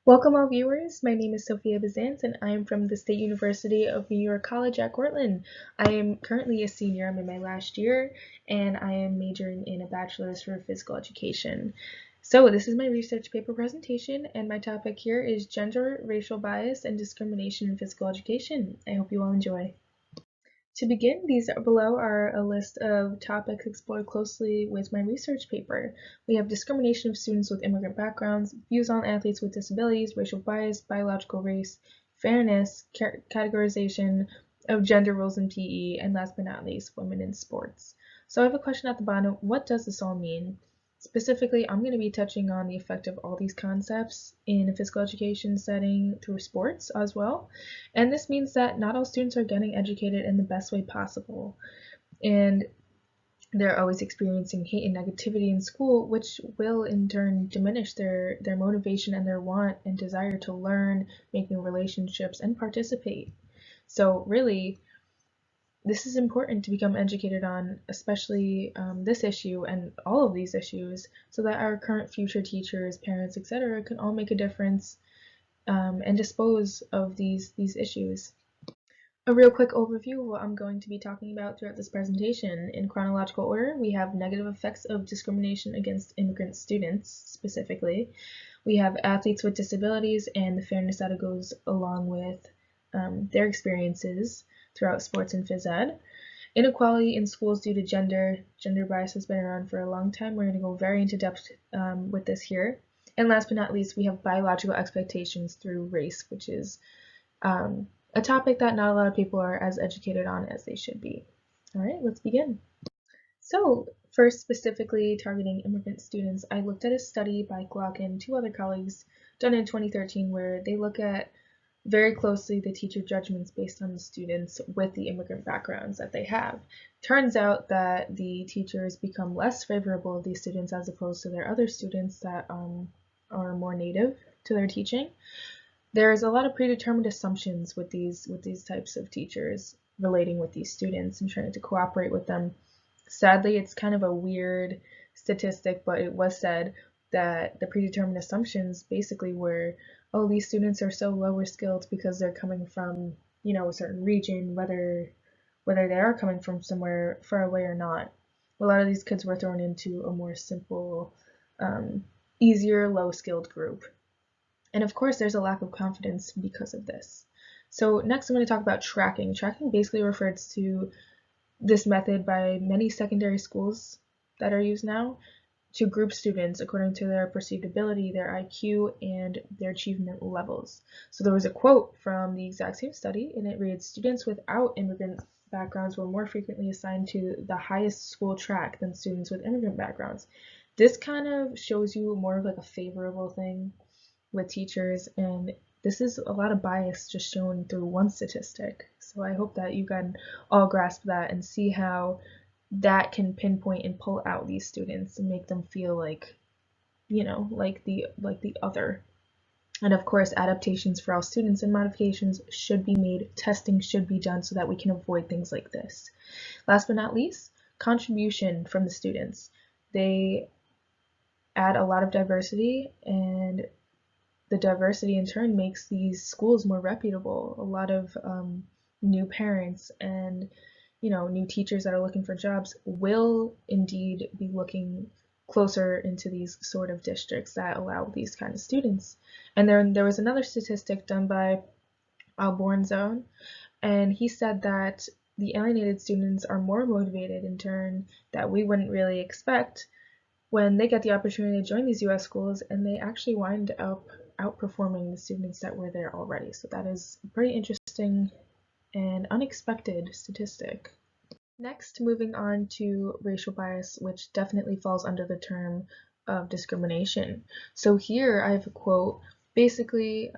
Welcome all viewers, my name is Sophia Bisantz and I am from the State University of New York College at Cortland. I am currently a senior, I'm in my last year, and I am majoring in a bachelor's for physical education. So this is my research paper presentation and my topic here is gender, racial bias, and discrimination in physical education. I hope you all enjoy. To begin, these below are a list of topics explored closely with my research paper. We have discrimination of students with immigrant backgrounds, views on athletes with disabilities, racial bias, biological race, fairness, categorization of gender roles in PE, and last but not least, women in sports. So I have a question at the bottom. What does this all mean? Specifically, I'm going to be touching on the effect of all these concepts in a physical education setting through sports as well. And this means that not all students are getting educated in the best way possible. And they're always experiencing hate and negativity in school, which will in turn diminish their motivation and their want and desire to learn, make new relationships, and participate. So really, this is important to become educated on, especially this issue and all of these issues, so that our current future teachers, parents, etc. can all make a difference and dispose of these issues. A real quick overview of what I'm going to be talking about throughout this presentation. In chronological order, we have negative effects of discrimination against immigrant students, specifically. We have athletes with disabilities and the fairness that it goes along with their experiences throughout sports and phys ed. Inequality in schools due to gender. Gender bias has been around for a long time. We're going to go very into depth with this here. And last but not least, we have biological expectations through race, which is a topic that not a lot of people are as educated on as they should be. All right, let's begin. So first, specifically targeting immigrant students, I looked at a study by Glock and two other colleagues done in 2013 where they look at very closely the teacher judgments based on the students with the immigrant backgrounds that they have. Turns out that the teachers become less favorable of these students as opposed to their other students that are more native to their teaching. There's a lot of predetermined assumptions with these types of teachers relating with these students and trying to cooperate with them. Sadly, it's kind of a weird statistic, but it was said that the predetermined assumptions basically were, oh, these students are so lower skilled because they're coming from, a certain region, whether they are coming from somewhere far away or not. A lot of these kids were thrown into a more simple, easier, low-skilled group. And of course, there's a lack of confidence because of this. So next I'm going to talk about tracking. Tracking basically refers to this method by many secondary schools that are used now to group students according to their perceived ability, their IQ, and their achievement levels. So there was a quote from the exact same study, and it reads, students without immigrant backgrounds were more frequently assigned to the highest school track than students with immigrant backgrounds. This kind of shows you more of like a favorable thing with teachers, and this is a lot of bias just shown through one statistic. So I hope that you can all grasp that and see how that can pinpoint and pull out these students and make them feel like, like the other. And of course, adaptations for all students and modifications should be made, testing should be done so that we can avoid things like this. Last but not least, contribution from the students. They add a lot of diversity, and the diversity in turn makes these schools more reputable. A lot of new parents and new teachers that are looking for jobs will indeed be looking closer into these sort of districts that allow these kind of students. And there was another statistic done by Albornzone, and he said that the alienated students are more motivated in turn that we wouldn't really expect when they get the opportunity to join these US schools, and they actually wind up outperforming the students that were there already. So that is a pretty interesting and unexpected statistic. Next, moving on to racial bias, which definitely falls under the term of discrimination. So here I have a quote basically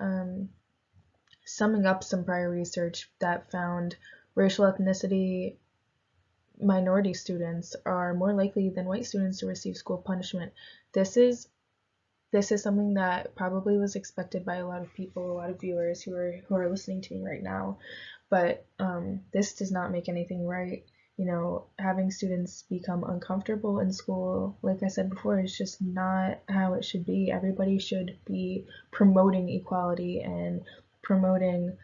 summing up some prior research that found racial ethnicity minority students are more likely than white students to receive school punishment. This is something that probably was expected by a lot of people, a lot of viewers who are listening to me right now, but this does not make anything right. Having students become uncomfortable in school, like I said before, is just not how it should be. Everybody should be promoting equality and promoting,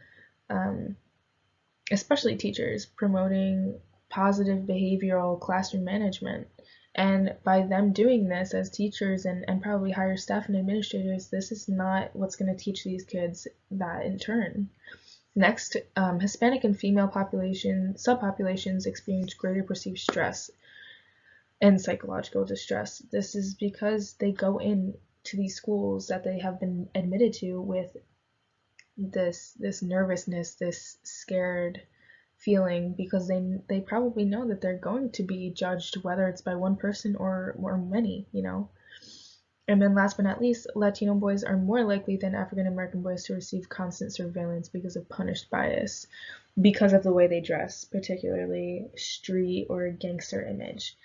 especially teachers, promoting positive behavioral classroom management. And by them doing this as teachers and probably higher staff and administrators, this is not what's going to teach these kids that in turn. Next, Hispanic and female subpopulations experience greater perceived stress and psychological distress. This is because they go in to these schools that they have been admitted to with this nervousness, this scared feeling, because they probably know that they're going to be judged, whether it's by one person or many. And then last but not least, Latino boys are more likely than African American boys to receive constant surveillance because of punished bias, because of the way they dress, particularly street or gangster image.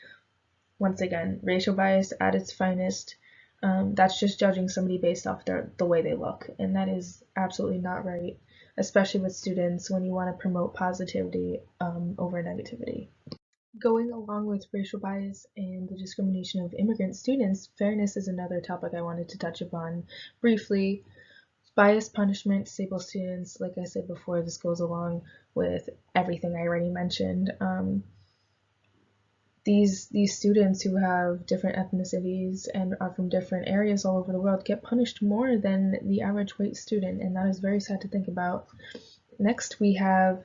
Once again, racial bias at its finest. That's just judging somebody based off the way they look, and that is absolutely not right, especially with students when you want to promote positivity over negativity. Going along with racial bias and the discrimination of immigrant students, fairness is another topic I wanted to touch upon briefly. Bias punishment, disabled students, like I said before, this goes along with everything I already mentioned. These students who have different ethnicities and are from different areas all over the world get punished more than the average white student, and that is very sad to think about. Next, we have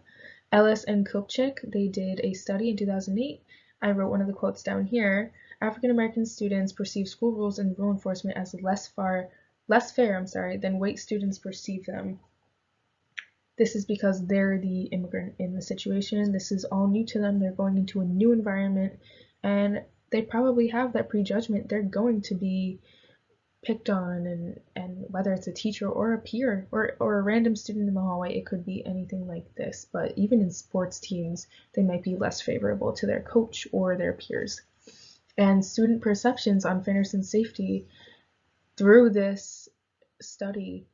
Ellis and Kupchik. They did a study in 2008. I wrote one of the quotes down here. African American students perceive school rules and rule enforcement as less fair, than white students perceive them. This is because they're the immigrant in the situation. This is all new to them. They're going into a new environment, and they probably have that prejudgment. They're going to be picked on, and whether it's a teacher or a peer or a random student in the hallway, it could be anything like this. But even in sports teams, they might be less favorable to their coach or their peers. And student perceptions on fairness and safety through this study,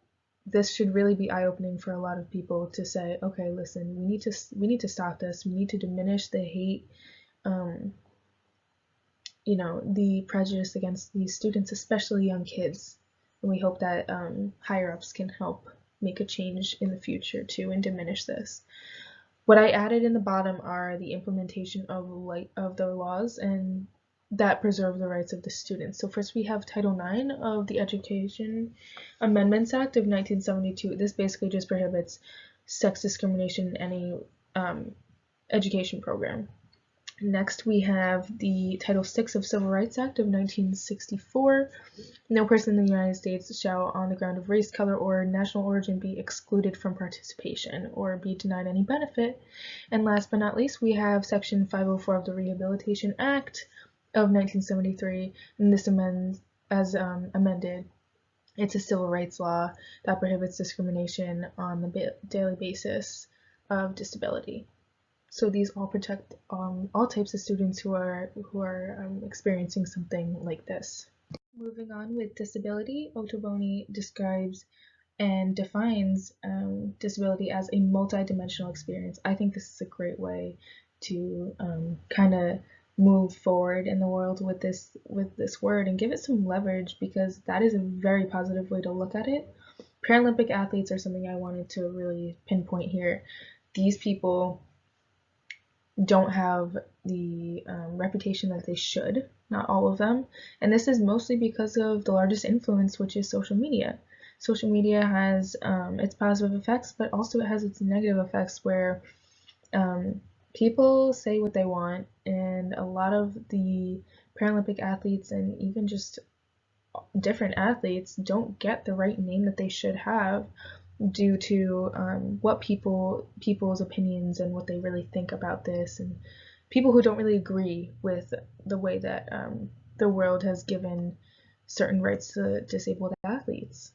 this should really be eye-opening for a lot of people to say, okay, listen, we need to stop this. We need to diminish the hate, the prejudice against these students, especially young kids. And we hope that higher ups can help make a change in the future too and diminish this. What I added in the bottom are the implementation of the laws and that preserve the rights of the students. So first we have Title IX of the Education Amendments Act of 1972. This basically just prohibits sex discrimination in any education program. Next, we have the Title VI of Civil Rights Act of 1964. No person in the United States shall, on the ground of race, color, or national origin, be excluded from participation or be denied any benefit. And last but not least, we have Section 504 of the Rehabilitation Act of 1973, and this amended, it's a civil rights law that prohibits discrimination on the daily basis of disability. So these all protect all types of students who are experiencing something like this. Moving on with disability, Ottoboni describes and defines disability as a multidimensional experience. I think this is a great way to kind of move forward in the world with this word and give it some leverage, because that is a very positive way to look at it. Paralympic athletes are something I wanted to really pinpoint here. These people don't have the reputation that they should, not all of them, and this is mostly because of the largest influence, which is social media. Social media has its positive effects, but also it has its negative effects, where people say what they want, and a lot of the Paralympic athletes and even just different athletes don't get the right name that they should have due to what people's opinions and what they really think about this, and people who don't really agree with the way that the world has given certain rights to disabled athletes.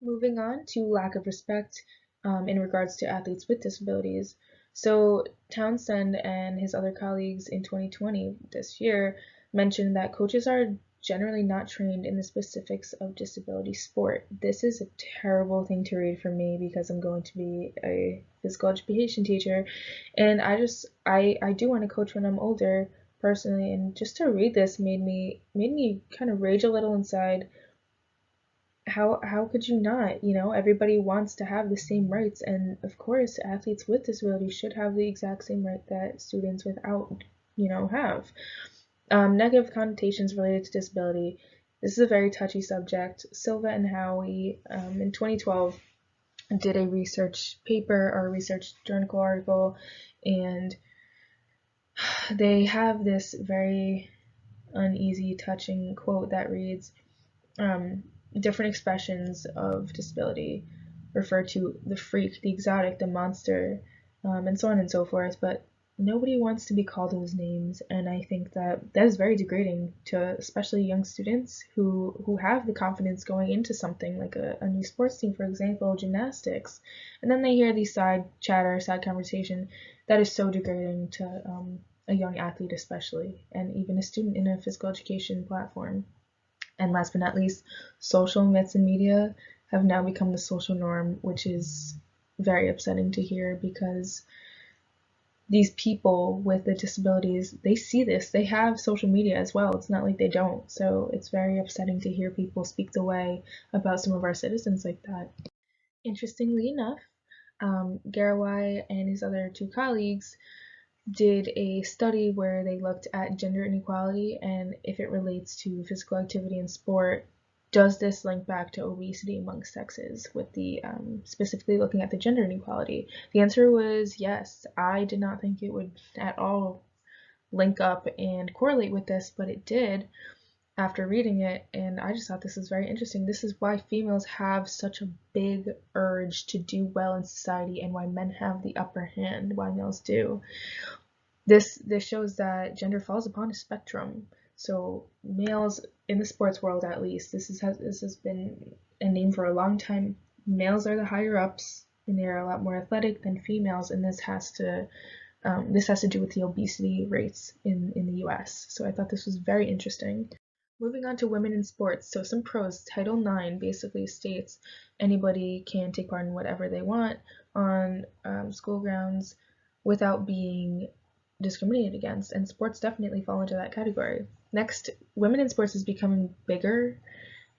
Moving on to lack of respect in regards to athletes with disabilities. So Townsend and his other colleagues in 2020, this year, mentioned that coaches are generally not trained in the specifics of disability sport. This is a terrible thing to read for me because I'm going to be a physical education teacher, and I do want to coach when I'm older personally, and just to read this made me kind of rage a little inside. How could you not? Everybody wants to have the same rights, and of course athletes with disabilities should have the exact same right that students without have. Negative connotations related to disability. This is a very touchy subject. Silva and Howie in 2012 did a research paper or a research journal article, and they have this very uneasy, touching quote that reads, different expressions of disability refer to the freak, the exotic, the monster, and so on and so forth, but nobody wants to be called those names, and I think that is very degrading to especially young students who have the confidence going into something like a new sports team, for example, gymnastics, and then they hear these side conversation. That is so degrading to a young athlete especially, and even a student in a physical education platform. And last but not least, social myths and media have now become the social norm, which is very upsetting to hear because these people with the disabilities, they see this. They have social media as well. It's not like they don't. So it's very upsetting to hear people speak the way about some of our citizens like that. Interestingly enough, Garaway and his other two colleagues did a study where they looked at gender inequality and if it relates to physical activity in sport. Does this link back to obesity among sexes, with the specifically looking at the gender inequality? The answer was yes. I did not think it would at all link up and correlate with this, but it did after reading it, and I just thought this was very interesting. This is why females have such a big urge to do well in society and why men have the upper hand, why males do. This shows that gender falls upon a spectrum. So males in the sports world, at least, this has been a name for a long time. Males are the higher ups, and they're a lot more athletic than females, and this has to do with the obesity rates in the U.S. So I thought this was very interesting. Moving on to women in sports, so some pros. Title IX basically states anybody can take part in whatever they want on school grounds without being discriminated against, and sports definitely fall into that category. Next, women in sports is becoming bigger.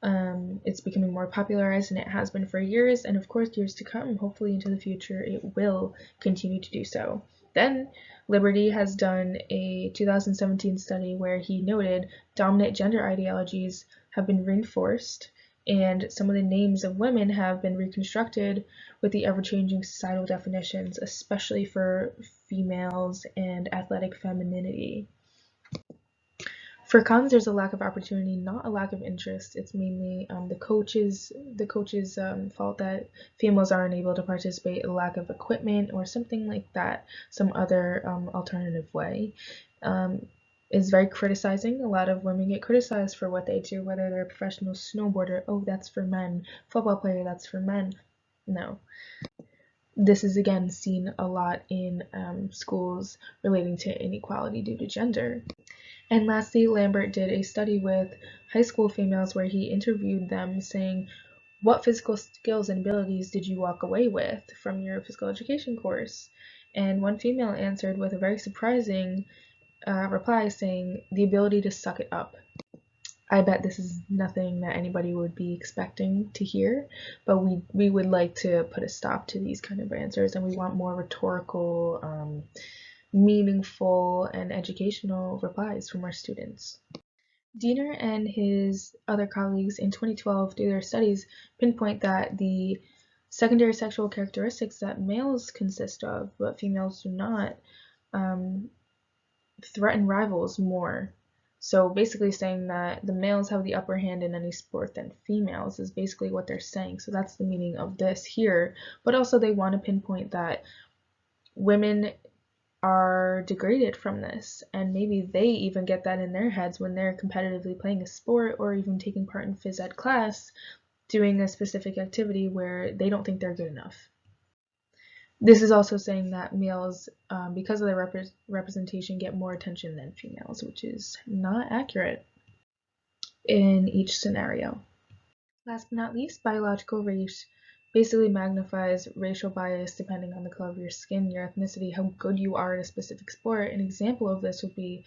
It's becoming more popularized, and it has been for years, and of course years to come. Hopefully into the future it will continue to do so. Then Liberty has done a 2017 study where he noted dominant gender ideologies have been reinforced, and some of the names of women have been reconstructed with the ever-changing societal definitions, especially for females and athletic femininity. For cons, there's a lack of opportunity, not a lack of interest. It's mainly the coaches' fault that females aren't able to participate, a lack of equipment or something like that, some other alternative way. Is very criticizing. A lot of women get criticized for what they do, whether they're a professional snowboarder, oh, that's for men, football player, that's for men. No. This is again seen a lot in schools relating to inequality due to gender. And lastly, Lambert did a study with high school females where he interviewed them saying, what physical skills and abilities did you walk away with from your physical education course? And one female answered with a very surprising reply saying, the ability to suck it up. I bet this is nothing that anybody would be expecting to hear, but we would like to put a stop to these kind of answers, and we want more rhetorical, meaningful, and educational replies from our students. Diener and his other colleagues in 2012 through their studies pinpoint that the secondary sexual characteristics that males consist of, but females do not, threaten rivals more. So basically saying that the males have the upper hand in any sport than females is basically what they're saying. So that's the meaning of this here. But also they want to pinpoint that women are degraded from this, and maybe they even get that in their heads when they're competitively playing a sport or even taking part in phys ed class, doing a specific activity where they don't think they're good enough. This is also saying that males, because of their representation, get more attention than females, which is not accurate. in each scenario. Last but not least, biological race basically magnifies racial bias depending on the color of your skin, your ethnicity, how good you are at a specific sport. An example of this would be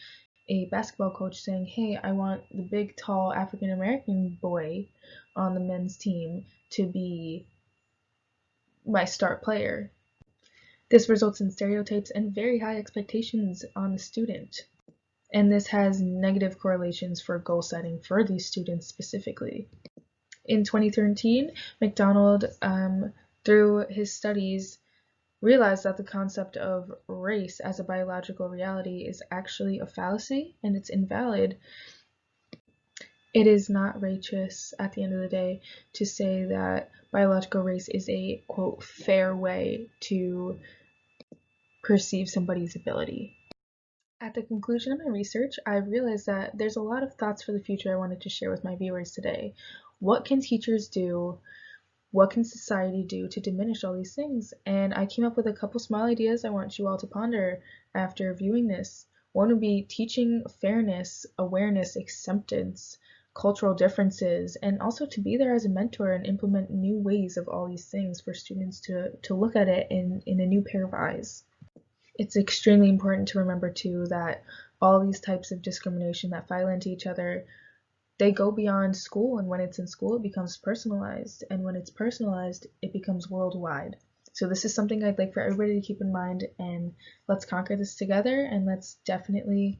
a basketball coach saying, hey, I want the big, tall African American boy on the men's team to be my star player. This results in stereotypes and very high expectations on the student. And this has negative correlations for goal setting for these students specifically. In 2013, McDonald, through his studies, realized that the concept of race as a biological reality is actually a fallacy and it's invalid. It is not righteous at the end of the day to say that biological race is a, quote, fair way to perceive somebody's ability. At the conclusion of my research, I realized that there's a lot of thoughts for the future I wanted to share with my viewers today. What can teachers do? What can society do to diminish all these things? And I came up with a couple small ideas I want you all to ponder after viewing this. One would be teaching fairness, awareness, acceptance, cultural differences, and also to be there as a mentor and implement new ways of all these things for students to look at it in a new pair of eyes. It's extremely important to remember too that all these types of discrimination that file into each other, they go beyond school, and when it's in school it becomes personalized, and when it's personalized it becomes worldwide. So this is something I'd like for everybody to keep in mind, and let's conquer this together, and let's definitely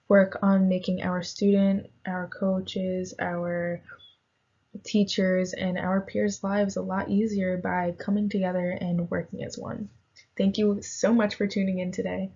work on making our student, our coaches, our teachers, and our peers' lives a lot easier by coming together and working as one. Thank you so much for tuning in today.